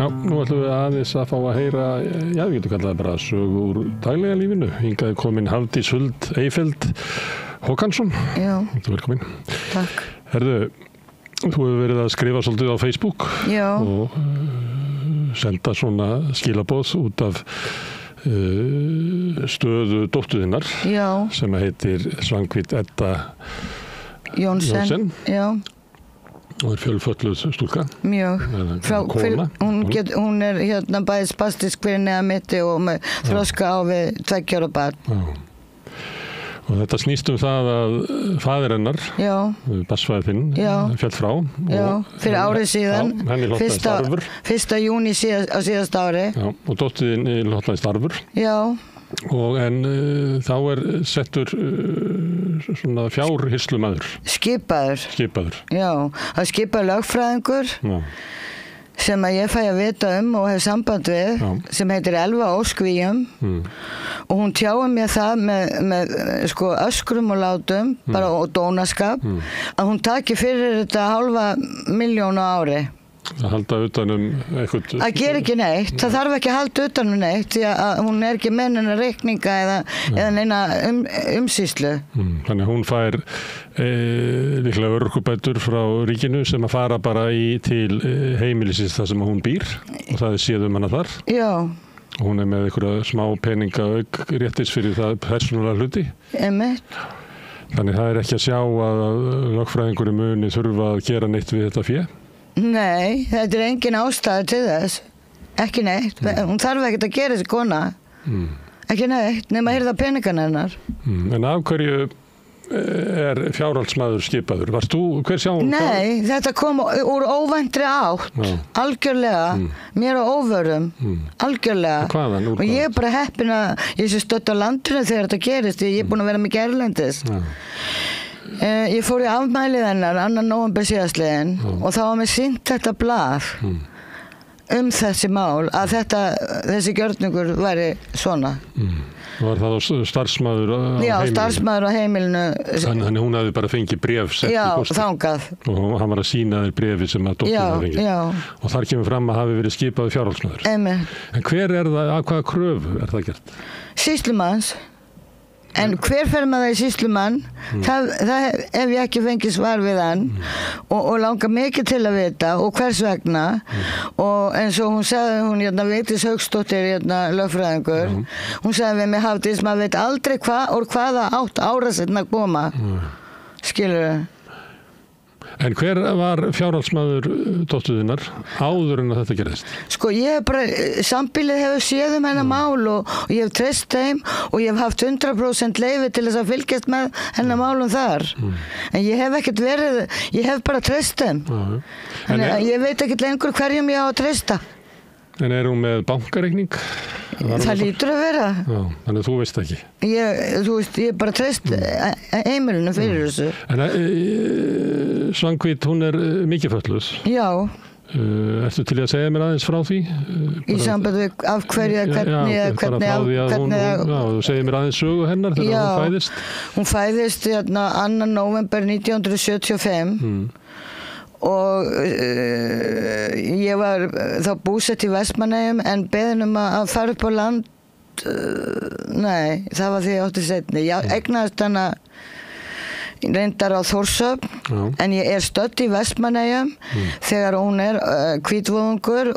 Já, nú ætlum við aðeins að fá að heyra, já, við getum kallað bara sögu úr daglega lífinu. Hingað komin Hafdís Huld Eyfeld Håkansson. Já. Velkomin. Takk. Herðu, þú hefur verið að skrifa svolítið á Facebook. Já. Og senda svona skilaboð út af stöðu dóttur þinnar. Já. Sem heitir Svanhvít Edda Jónsson. Já. Og fjölfölluð stúlka. Mjög. Hún hérna bæði spastisk fyrir neða mitti og með þroska á við 2 ára barn. Já. Og þetta snýst það að faðir hennar, barnsfaðir þinn, féll frá. Já, fyrir árið síðan. Já, henni hlotnaðist arfur. 1. júní á síðasta ári. Já, og dóttir þinn hlotnaðist arfur. Já. En þá settur svona fjárhirslumaður. Skipaður. Já, það skipaður lögfræðingur sem að ég fæ að vita og hef samband við, sem heitir Elva Óskvíum og hún tjáir mér það með sko öskrum og látum bara og dónaskap að hún taki fyrir þetta 500.000 á ári. Að halda utanum eitthvað... Að gera ekki neitt, það þarf ekki að halda utanum neitt því að hún ekki með neina reikninga eða neina umsýslu. Þannig að hún fær líklega örorkubætur frá ríkinu sem að fara bara til heimilisins þar sem hún býr og það séð hana þar. Já. Og hún með einhverja smá peninga réttis fyrir það persónulega hluti. Einmitt. Þannig það ekki að sjá að lögfræðingurinn muni þurfa að gera neitt við þetta fé. Nei, þetta engin ástæða til þess. Ekki neitt. Hún þarf ekkert að gera þessi kona. Ekki neitt, nema að hirða peningana hennar. En af hverju fjárhaldsmaður skipaður? Varst þú, hver sjá hún? Nei, þetta kom úr óvæntri átt. Algjörlega. Mér á óvörum. Algjörlega. Hvaðan? Og ég bara heppin að ég sé stödd á landinu þegar þetta gerist. Ég búin að vera mikið erlendis. Ég fór í afmælið hennar 2. nóvember síðastliðinn og þá var mér sýnt þetta blað þessi mál að þessi gjörningur væri svona. Var það starfsmaður á heimilinu? Já, starfsmaður á heimilinu. Þannig hún hafði bara fengið bréf sett í posti? Já, þangað. Og hann var að sýna þér bréfi sem að dóttir hafði fengið? Já. Og þar kemur fram að hafi verið skipaður fjárhaldsmaður? Einmitt. En hver það, af hvaða kröfu það gert? Sýslumanns. En hver fer með það í sýslumann, það ef ég ekki fengið svar við hann og langar mikið til að vita og hvers vegna og eins og hún sagði, hún Vigdís Hauksdóttir lögfræðingur, hún sagði við mig Hafdís, maður veit aldrei hvaða átt árásirnar koma, skilurðu. En hver var fjárhaldsmaður dóttur þinnar áður en að þetta gerðist? Sko, sambýlið hefur séð hennar mál og ég hef treyst þeim og ég hef haft 100% leyfi til þess að fylgjast með hennar málum þar. En ég hef ekkert ég hef bara treyst þeim. Ég veit ekkert lengur hverjum ég á að treysta. En hún með bankareikning? Það lítur að vera. Já, þannig að þú veist ekki. Ég bara treyst heimilinu fyrir þessu. En Svanhvít, hún mikið fötluð. Já. Ertu til að segja mér aðeins frá því? Í sambandi við af hverju, hvernig... Já, þú segir mér aðeins sögu hennar þegar hún fæðist. Hún fæðist 2. nóvember 1975. Og ég var þá búsett í Vestmannaeyjum en beðin að fara upp á land nei, það var því ég átti seinni. Ég eignaðist hana reyndar á Þórshöfn en ég stödd í Vestmannaeyjum þegar hún hvítvóðungur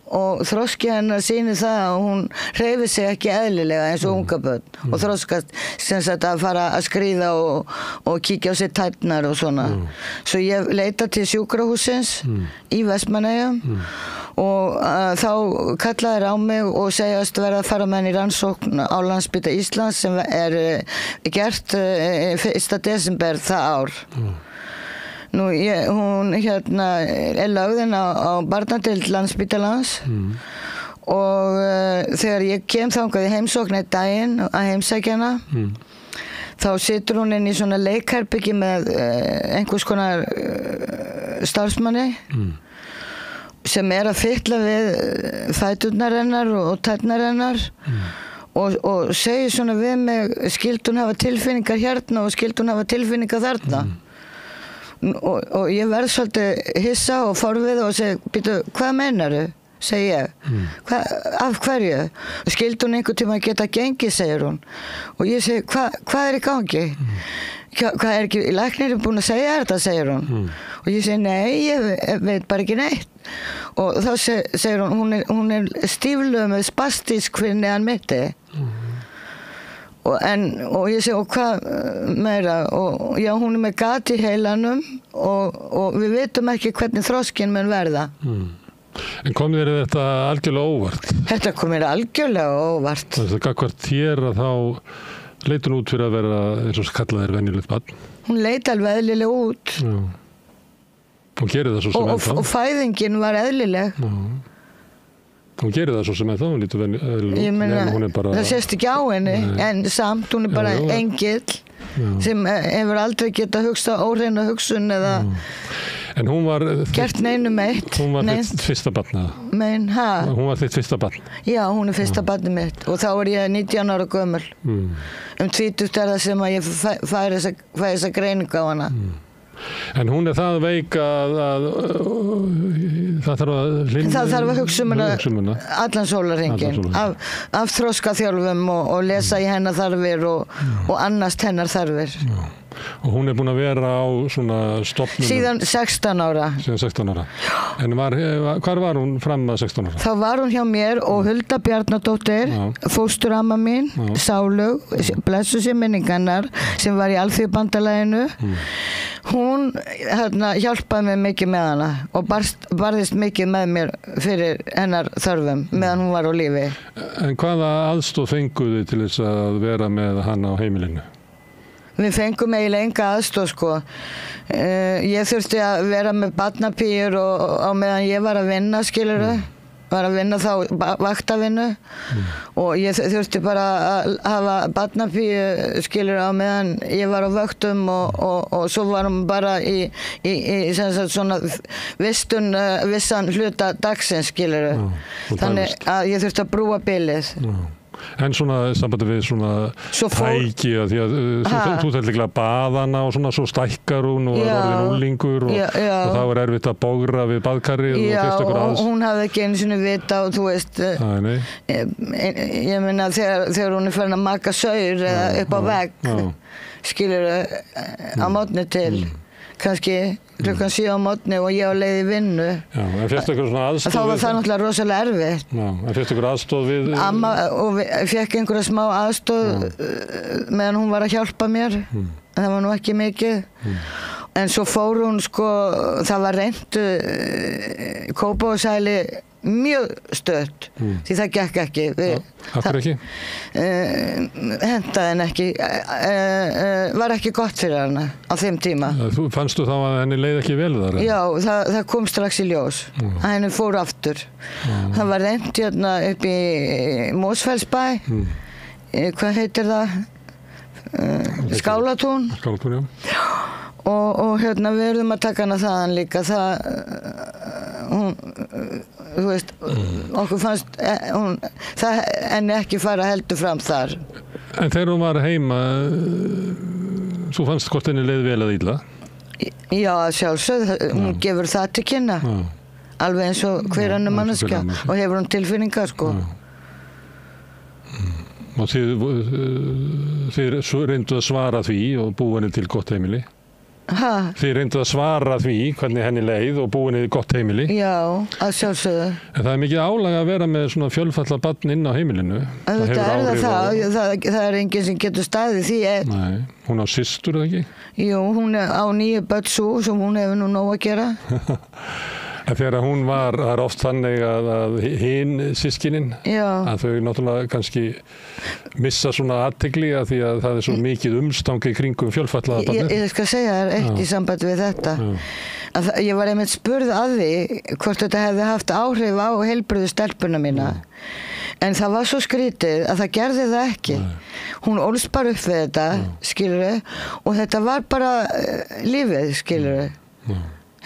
og þroski hennar sýnir það að hún hreyfir sig ekki eðlilega eins og unga börn og þroskast sem sagt að fara að skríða og kíkja á sér tærnar og svona. Svo ég leita til sjúkrahússins í Vestmannaeyjum og þá kallaði þeir á mig og segjast verða að fara með henni í rannsókn á Landspítala Íslands sem gert 1. desember það ár. Nú, hún lögðin á barnadeild Landspítalans og þegar ég kem þangað í heimsókn einn daginn að heimsækja hana þá situr hún inn í svona leikherbyggi með einhvers konar starfsmanni sem að fylla við fæturnar hennar og tærnar hennar og segir svona við mig, skildi hún hafa tilfinningar hérna og skildi hún hafa tilfinningar þarna og ég verð svolítið hissa og forvið og segi, býtu, hvað meinarðu? segi ég. Af hverju? Skildi hún einhvern tíma að geta gengið, segir hún. Og ég segi, hvað í gangi? Hvað ekki, læknirinn búin að segja þetta, segir hún. Og ég segi, nei, ég veit bara ekki neitt. Og þá segir hún er stífluð með spastísk fyrir neðan mitti. Og ég segi, og hvað meira? Og já, hún er með gat í heilanum og við vitum ekki hvernig þroskinn mun verða. En kom þér þetta algjörlega óvart? Þetta kom mér algjörlega óvart. Það er gagvart þér að þá leit hún út fyrir að vera, eins og kallað er, venjulegt barn. Hún leit alveg eðlilega út. Já. Hún gerir það svo sem ennþá. Og fæðingin var eðlileg. Já. Hún gerir það svo sem ennþá, hún lítur eðlilega út. Ég meina, bara... það sést ekki á henni, en samt hún er bara engill sem hefur aldrei getað hugsað óhreina hugsun eða en hún var gert neinu meitt. Hún var þitt fyrsta barn. Hún var þitt fyrsta barn. Já, hún er fyrsta barnið mitt og þá er ég 19 ára gömul. 20 er það sem að ég fæ þessa greiningu á hana. En hún er það veik að það þarf að hugsa hana allan sólarhringinn af þroskaþjálfum og lesa í hennar þarfir og annast hennar þarfir. Og hún er búin að vera á svona stofnunum síðan 16 ára. En hvar var hún fram að 16 ára? Þá var hún hjá mér og Hulda Bjarnadóttir, fósturamma mín, Sálug, blessu sér minningarnar, sem var í Alþýðubandalaginu. Hún hjálpaði mig mikið með hana og barðist mikið með mér fyrir hennar þörfum meðan hún var á lífi. En hvaða aðstoð fenguð þið til þess að vera með hana á heimilinu? Við fengum eiginlega enga aðstoð, sko. Ég þurfti að vera með barnapíur og á meðan ég var að vinna, skilurðu. Var að vinna þá vaktavinnu og ég þurfti bara að hafa barnapíu, skilurðu, á meðan ég var á vöktum og svo var hún bara í sem sagt svona vissan hluta dagsins, skilurðu. Þannig að ég þurfti að brúa bilið. En svona sambandi við svona tæki því að þú þarf líklega að baða hana og svona svo stækkar hún og er orðin úlingur og þá er erfitt að bógra við baðkarrið og fyrst ykkur aðs. Já, og hún hafði ekki einu sinni vita og þú veist, ég meina þegar hún er farin að maka saur eða upp á vegg, skilur á mótni til, kannski klukkan 7 á mótni og ég á leið í vinnu. Já, en fyrst ykkur svona aðstoð þá var það náttúrulega rosalega erfitt. Já, en fyrst ykkur aðstoð við amma og fekk einhverja smá aðstoð meðan hún var að hjálpa mér, en það var nú ekki mikið. En svo fór hún, sko, það var reynt Kópavogshæli mjög stött því það gekk ekki. Af hverju ekki? Hentaði henni ekki, var ekki gott fyrir hana á þeim tíma. Fannstu þá að henni leið ekki vel þar? Já, það kom strax í ljós að henni fór aftur. Það var reynt hérna upp í Mosfellsbæ, hvað heitir það? Skálatún. Skálatún, já. Og hérna við verðum að taka hana þaðan líka. Þú veist, okkur fannst það henni ekki fara heldur fram þar. En þegar hún var heima, þú fannst hvort henni leið vel að illa? Já, sjálfsögð, hún gefur það til kynna. Alveg eins og hver annar manneskja og hefur hún tilfinningar, sko. Og þið reyndu að svara því og búa henni til gott heimili? Þið reyndu að svara því hvernig henni leið og búið henni gott heimili? Já, að sjálfsögðu. En það er mikið álag að vera með svona fjölfalla barn inn á heimilinu. Það er enginn sem getur staðið því. Nei, hún á systur, eða ekki? Jú, hún er á 9 börn svo sem hún hefur nú nóg að gera. En þegar hún var, það er oft þannig að hin systkinin, að þau náttúrulega kannski missa svona athygli að því að það er svo mikið umstangi kringum fjölfatlaða barnið. Ég skal segja þér eitt í sambandi við þetta. Ég var einmitt spurð að því hvort þetta hefði haft áhrif á heilbrigðu stelpuna mína. En það var svo skrítið að það gerði það ekki. Hún ólst bara upp við þetta, skilurðu, og þetta var bara lífið, skilurðu.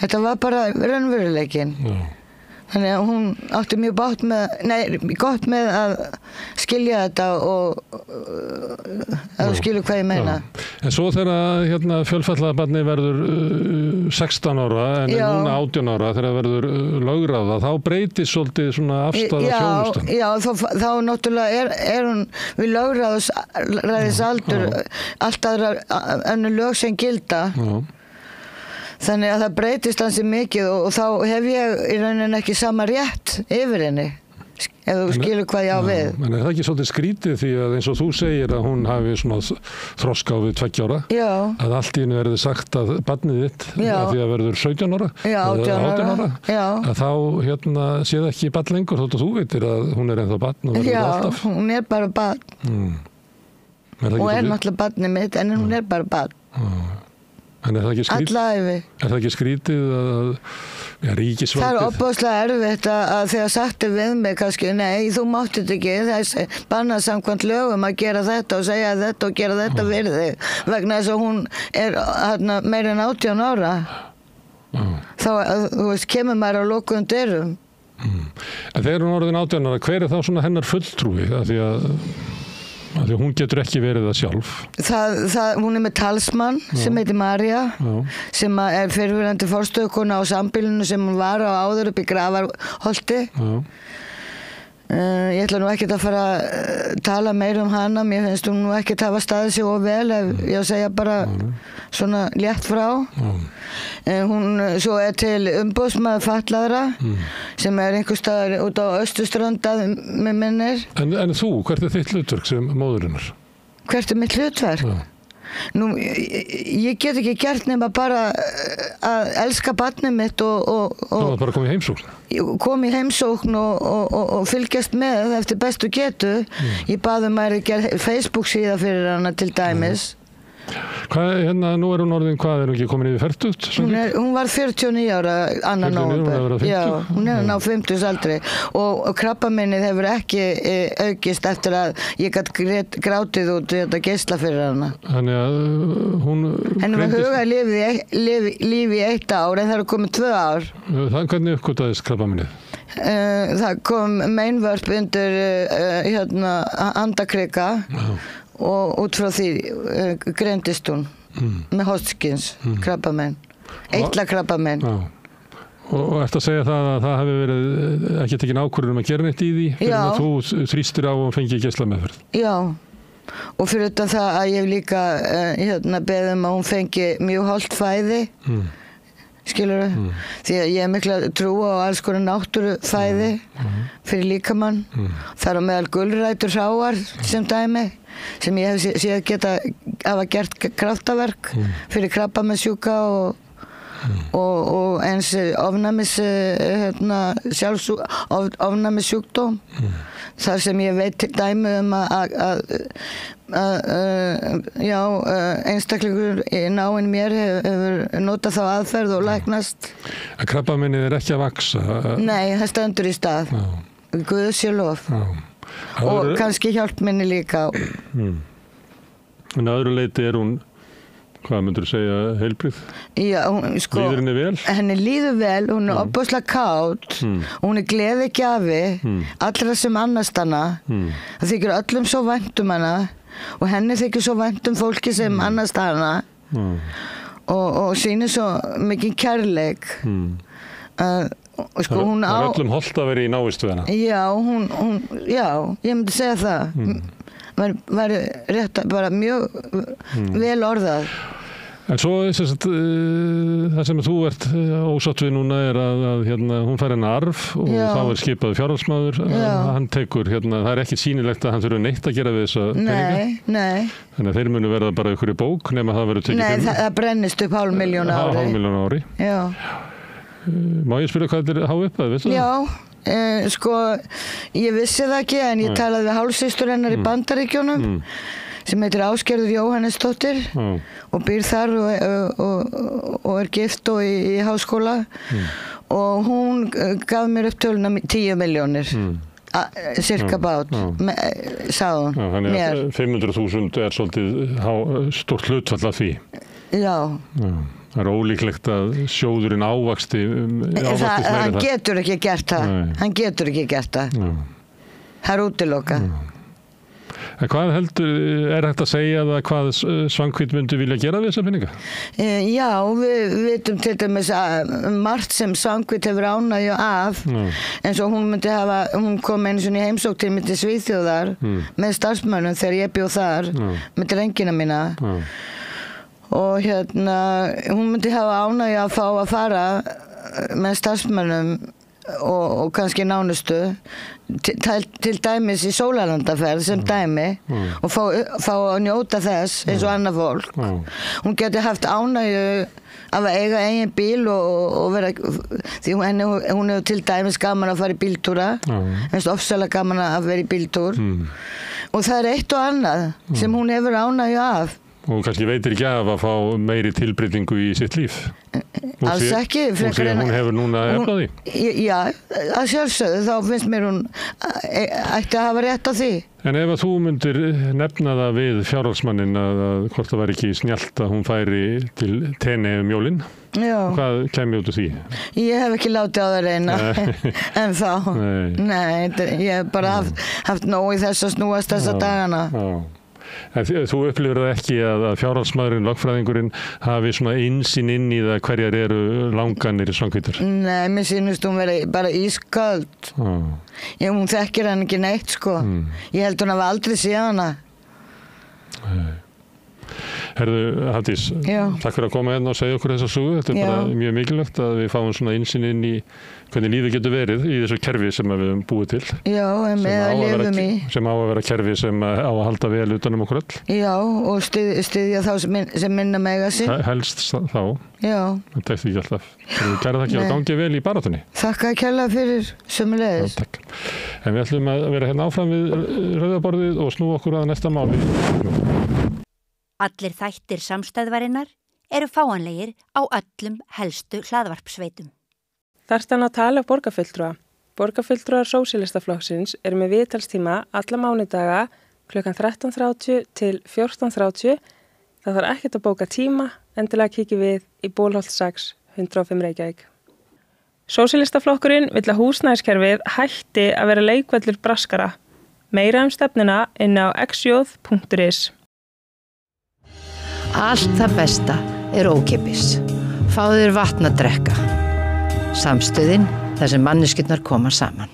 Þetta var bara raunveruleikinn. Þannig að hún átti mjög gott með að skilja þetta og að skilja hvað ég meina. En svo þegar fjölfatlaða barni verður 16 ára en núna 18 ára þegar það verður lögráða, þá breytist svolítið svona afstaða þjónustu. Já, þá náttúrulega er hún við lögráðisaldur allt aðra önnur lög sem gilda. Já. Þannig að það breytist ansi mikið og þá hef ég í rauninni ekki sama rétt yfir henni, ef þú skilur hvað ég á við. En er það ekki svolítið skrítið því að eins og þú segir að hún hafi svona þroska við 2 ára, að allt í henni verði sagt að barnið þitt, að því að verður 17 ára, eða 18 ára, að þá sé það ekki barn lengur, þótt að þú veitir að hún er ennþá barn og verður alltaf. Já, hún er bara barn. Og er náttúrulega barnið mitt, en hún er bara barn. En er það ekki skrítið að ríkisvaldið? Það er ofboðslega erfitt að þegar sagt er við mig kannski, nei, þú mátt þetta ekki, það er bannað samkvæmt lögum að gera þetta og segja þetta og gera þetta fyrir þig, vegna þess að hún er meira en 18 ára. Þá, þú veist, kemur maður á lokuðum dyrum. En þegar hún orðin 18 ára, hver er þá svona hennar fulltrúi? Því að hún getur ekki verið það sjálf. Hún er með talsmann sem heitir Marja, sem er fyrrverandi forstöðukona á sambýlinu sem hún var á áður upp í Grafarholti. Ég ætla nú ekkert að fara að tala meira um hana, mér finnst hún nú ekkert hafa staðið sig of vel, ég að segja bara svona létt frá. Hún svo er til umboðsmaður fatlaðra sem er einhvers staðar út á Austurströnd með minnir. En þú, hvert er þitt hlutverk sem móðurinnar? Hvert er mitt hlutverk? Nú, ég get ekki gert nema bara að elska barnið mitt og bara koma í heimsókn? Koma í heimsókn og fylgjast með eftir bestu getu. Ég bað að gera Facebook síða fyrir hana til dæmis. Nú er hún orðin, hvað er hún ekki komin yfir 40? Hún var 49 ára annan nóvember. Já, hún er ná 50 aldri og krabbameinið hefur ekki aukist eftir að ég gat grátið út þetta geisla fyrir hana. Þannig að hún henni var hugað lífi í 1 ár en það eru komið 2 ár. Hvernig uppgötaðist krabbameinið? Það kom meinvörp undir andakrika og út frá því greindist hún með Hodgkins krabbamein, eitlakrabbamein. Og eftir að segja það að það hefði verið ekki tekin ákvörðun að gera neitt í því fyrir að þú þrýstir á og fengi geislameðferð? Já, og fyrir utan það að ég líka beðum að hún fengi mjög hollt fæði, skilurðu, því að ég er mikla trú á alls konar náttúrufæði fyrir líkamann. Það er á meðal gulrætur hráar sem dæmi, sem ég hef séð hafa gert kraftaverk fyrir krabbameinssjúka og eins ofnæmissjúkdóm. Þar sem ég veit til dæmi einstaklingur náinn mér hefur notað þá aðferð og læknast. Krabbameinið er ekki að vaxa? Nei, það stendur í stað. Guð sé lof. Og kannski hjálp minni líka. En að öðru leyti er hún, hvað myndur þú segja, heilbrigð? Já, líður henni vel? Henni líður vel, hún er ofboðslega kát, hún er gleðigjafi, allra sem annast hana. Það þykir öllum svo vænt hana og henni þykir svo vænt fólki sem annast hana og sýnir svo mikið kærleik. Það er öllum hollt að vera í návist við hana? Já, ég myndi segja það. Væri rétt bara mjög vel orðað. En svo það sem þú ert ósátt við núna er að hún fær henni arf og þá er skipaður fjárhaldsmaður. Hann tekur, það er ekki sýnilegt að hann þurfi neitt að gera við þessa peninga. Nei. Þannig að þeir munu verða bara ykkur í bók nema það verður tekið fyrir. Nei, það brennist upp 500.000 ári. 500.000 ári. Já. Má ég spyrja hvað þetta er háu upp að, veistu það? Já. Ég vissi það ekki en ég talaði við hálfsystur hennar í Bandaríkjunum sem heitir Ásgerður Jóhannesdóttir og býr þar og er gift og í háskóla og hún gaf mér upp töluna 10 milljónir cirka bát sagði hún þannig að 500.000 er svolítið stórt hlutfall af því. Já. Það er ólíklegt að sjóðurinn ávaksti meira það. Hann getur ekki gert það. Nei. Hann getur ekki gert það. Já. Það er útilokað. En hvað heldur, er hægt að segja það hvað Svanhvít myndi vilja gera við þessa peninga? Já, við vitum til dæmis margt sem Svanhvít hefur ánægju af, eins og hún kom einu sinni í heimsókn til mig til Svíþjóðar með starfsmönnum þegar ég bjó þar með drengina mína. Og hún myndi hafa ánægju að fá að fara með starfsmönnum og kannski nánustu til dæmis í sólarlandaferð sem dæmi og fá að njóta þess eins og annað fólk. Hún geti haft ánægju af að eiga eigin bíl og vera, því hún hefur til dæmis gaman að fara í bíltúra, finnst ofsalega gaman að vera í bíltúr og það er eitt og annað sem hún hefur ánægju af. Og kannski veitir ekki af að fá meiri tilbreytingu í sitt líf. Alls ekki. Hún hefur núna efnaði. Já, að sjálfsögðu, þá finnst mér hún ætti að hafa rétt á því. En ef að þú myndir nefna það við fjárhaldsmannin að hvort það væri ekki snjallt að hún færi til tenni mjólin, hvað kemur út úr því? Ég hef ekki látið á það reyna en þá. Nei, ég hef bara haft nóg í þess að snúast þessa dagana. En þú upplifir það ekki að fjárhaldsmaðurinn, lögfræðingurinn hafi svona innsýn inn í það hverjar eru langanir í Svanhvítar? Nei, mér sýnist hún vera bara ísköld. Hún þekkir hann ekki neitt, sko. Ég held hún hafi aldrei séð hana. Herðu, Hafdís, takk fyrir að koma hérna og segja okkur þessa sögu. Þetta er bara mjög mikilvægt að við fáum svona innsýn inn í hvernig lífið getur verið í þessu kerfi sem við höfum búið til. Já, sem á að vera kerfi sem á að halda vel utanum okkur öll. Já, og styðja þá sem minna mega sig. Helst þá. Já. Það tekst ekki alltaf. Kæra þakki og gangi vel í baráttunni. Þakka kærlega fyrir sömuleiðis. Takk. En við ætlum að vera hérna áfram við rauðaborðið og snúa okkur að næsta máli. Allir þættir samstæðvarinnar eru fáanlegir á öllum helstu hlaðvarpsveitum. Þarftan að tala borgarfulltrúa. Borgarfulltrúar Sósíalistaflokksins eru með viðtalstíma alla mánudaga klukkan 13:30 til 14:30. Það þarf ekkert að bóka tíma, endilega kikið við í Bólholt 6, 105 Reykjavík. Sósíalistaflokkurinn vill að húsnæðiskerfið hætti að vera leikvöllur braskara. Meira stefnuna inn á xjóð.is. Allt það besta er ókeypis. Fáðu þér vatn að drekka. Samstöðin þar sem manneskjurnar koma saman.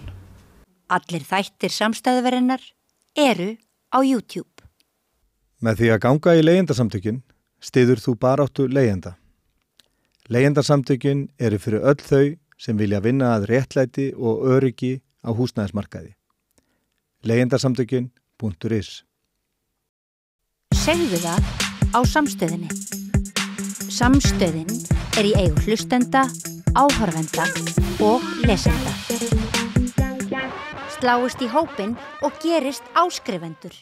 Allir þættir samstæðvarinnar eru á YouTube. Með því að ganga í leigjendasamtökin styður þú baráttu leigjenda. Leigjendasamtökin eru fyrir öll þau sem vilja vinna að réttlæti og öryggi á húsnæðismarkaði. Leigjendasamtökin.is. Segðu það á Samstöðinni. Samstöðin er í eigu hlustenda, áhorfenda og lesenda. Sláist í hópinn og gerist áskrifendur.